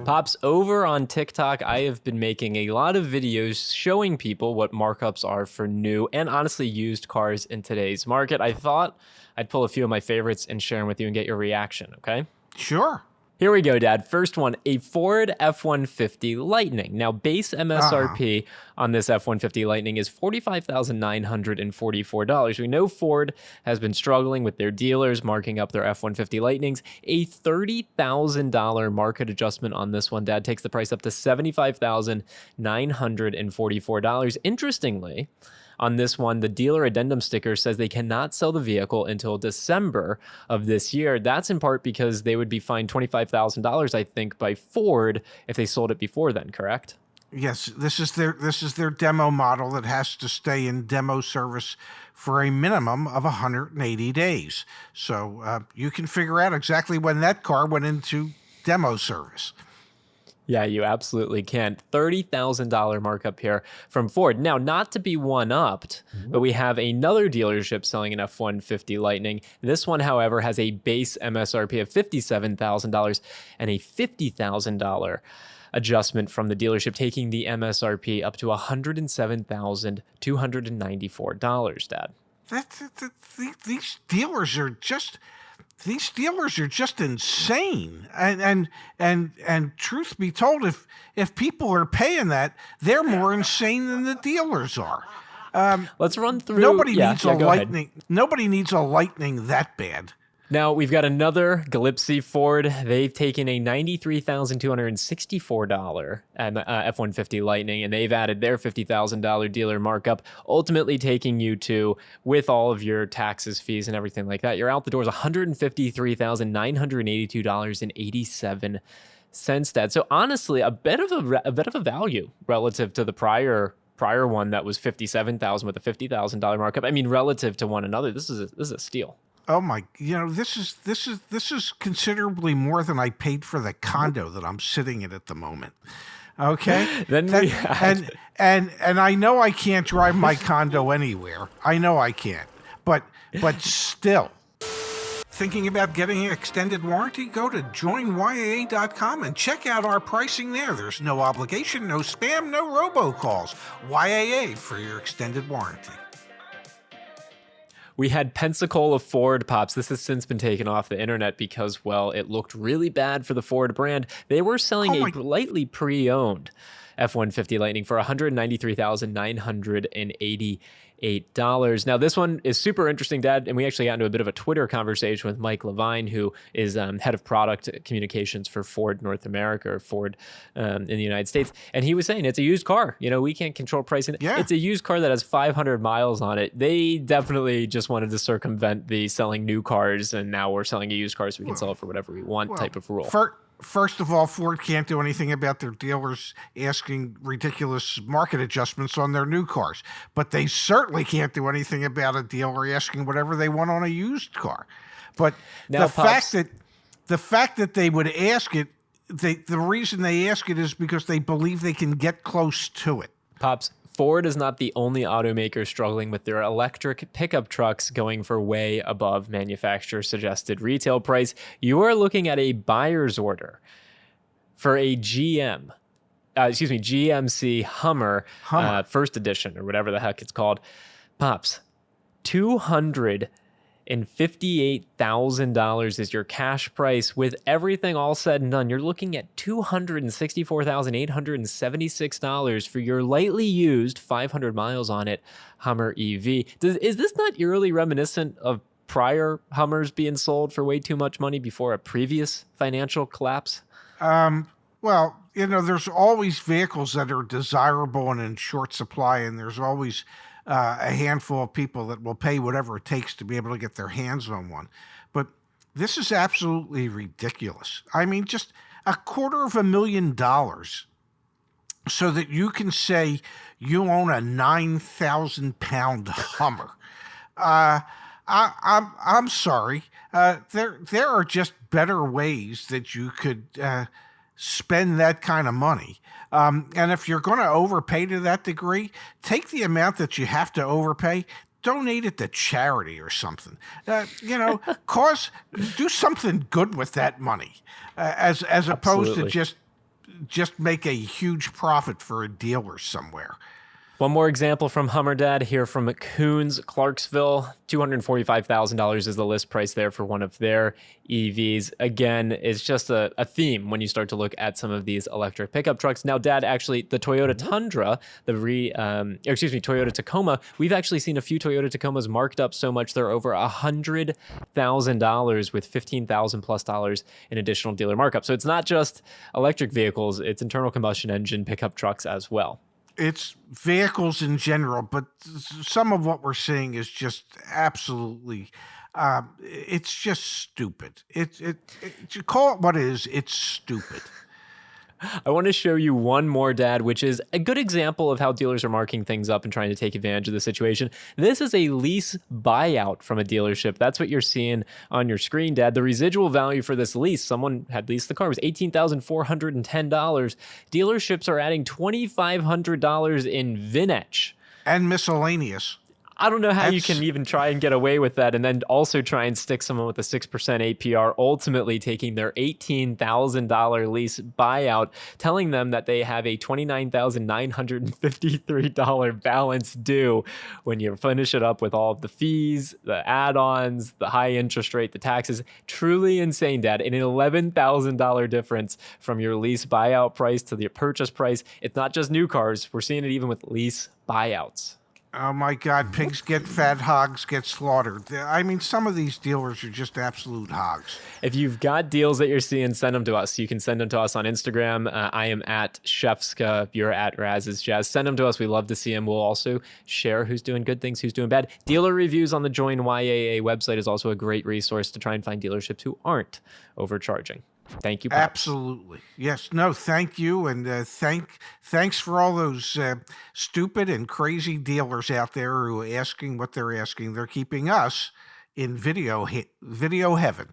Pops, over on TikTok, I have been making a lot of videos showing people what markups are for new and honestly used cars in today's market. I thought I'd pull a few of my favorites and share them with you and get your reaction, okay? Sure. Here we go, Dad. First one, a Ford F-150 Lightning. Now, base MSRP on this F-150 Lightning is $45,944. We know Ford has been struggling with their dealers marking up their F-150 Lightnings. A $30,000 market adjustment on this one, Dad, takes the price up to $75,944. Interestingly, on this one, the dealer addendum sticker says they cannot sell the vehicle until December of this year. That's in part because they would be fined $25,000, I think, by Ford if they sold it before then, correct? Yes, this is their demo model that has to stay in demo service for a minimum of 180 days. So you can figure out exactly when that car went into demo service. Yeah, you absolutely can. $30,000 markup here from Ford. Now, not to be one-upped, but we have another dealership selling an F-150 Lightning. This one, however, has a base MSRP of $57,000 and a $50,000 adjustment from the dealership, taking the MSRP up to $107,294, Dad. These dealers are just... These dealers are just insane, and truth be told, if people are paying that, they're more insane than the dealers are. Let's run through. Nobody needs a Lightning. Nobody needs a Lightning that bad. Now, we've got another Glipsy Ford. They've taken a $93,264 F-150 Lightning, and they've added their $50,000 dealer markup, ultimately taking you to, with all of your taxes, fees, and everything like that, you're out the doors $153,982.87, Dad. So honestly, a bit of a value relative to the prior one that was $57,000 with a $50,000 markup. I mean, relative to one another, this is a steal. Oh my! This is considerably more than I paid for the condo that I'm sitting in at the moment. Okay, and I know I can't drive my condo anywhere. I know I can't, but still. Thinking about getting an extended warranty? Go to joinyaa.com and check out our pricing there. There's no obligation, no spam, no robocalls. YAA for your extended warranty. We had Pensacola Ford, Pops. This has since been taken off the internet because, well, it looked really bad for the Ford brand. They were selling a lightly pre-owned F-150 Lightning for $193,988. Now, this one is super interesting, Dad, and we actually got into a bit of a Twitter conversation with Mike Levine, who is head of product communications for Ford North America, or Ford in the United States, and he was saying it's a used car. We can't control pricing. Yeah. It's a used car that has 500 miles on it. They definitely just wanted to circumvent the selling new cars, and now we're selling a used car so we can sell it for whatever we want type of rule. First of all, Ford can't do anything about their dealers asking ridiculous market adjustments on their new cars. But they certainly can't do anything about a dealer asking whatever they want on a used car. But now, the fact that they would ask it, the reason they ask it is because they believe they can get close to it. Pops, Ford is not the only automaker struggling with their electric pickup trucks going for way above manufacturer suggested retail price. You are looking at a buyer's order for a GMC Hummer. First edition, or whatever the heck it's called. Pops, $258,000 is your cash price. With everything all said and done, you're looking at $264,876 for your lightly used 500 miles on it Hummer EV. Is this not eerily reminiscent of prior Hummers being sold for way too much money before a previous financial collapse? Well, there's always vehicles that are desirable and in short supply, and there's always a handful of people that will pay whatever it takes to be able to get their hands on one. But this is absolutely ridiculous. I mean, just $250,000 so that you can say you own a 9,000-pound Hummer. I'm sorry. There are just better ways that you could spend that kind of money. And if you're going to overpay to that degree, take the amount that you have to overpay, donate it to charity or something. Do something good with that money, as opposed to just just make a huge profit for a dealer somewhere. One more example from Hummer Dad here from Coons, Clarksville. $245,000 is the list price there for one of their EVs. Again, it's just a theme when you start to look at some of these electric pickup trucks. Now, Dad, actually, the Toyota Tundra, Toyota Tacoma, we've actually seen a few Toyota Tacomas marked up so much they're over $100,000 with $15,000 plus in additional dealer markup. So it's not just electric vehicles, it's internal combustion engine pickup trucks as well. It's vehicles in general, but some of what we're seeing is just absolutely, it's just stupid. To call it what it is, it's stupid. I want to show you one more, Dad, which is a good example of how dealers are marking things up and trying to take advantage of the situation. This is a lease buyout from a dealership. That's what you're seeing on your screen, Dad. The residual value for this lease, someone had leased the car, was $18,410. Dealerships are adding $2,500 in vintage. And miscellaneous. I don't know how you can even try and get away with that and then also try and stick someone with a 6% APR, ultimately taking their $18,000 lease buyout, telling them that they have a $29,953 balance due when you finish it up with all of the fees, the add-ons, the high interest rate, the taxes. Truly insane, Dad. An $11,000 difference from your lease buyout price to the purchase price. It's not just new cars. We're seeing it even with lease buyouts. Oh my God, pigs get fat, hogs get slaughtered. I mean, some of these dealers are just absolute hogs. If you've got deals that you're seeing, send them to us. You can send them to us on Instagram. I am at Shefska. You're at Raz's Jazz. Send them to us. We love to see them. We'll also share who's doing good things, who's doing bad. Dealer reviews on the Join YAA website is also a great resource to try and find dealerships who aren't overcharging. Thank you, Pops. Absolutely. Yes. No, thank you. And thanks for all those stupid and crazy dealers out there who are asking what they're asking. They're keeping us in video heaven.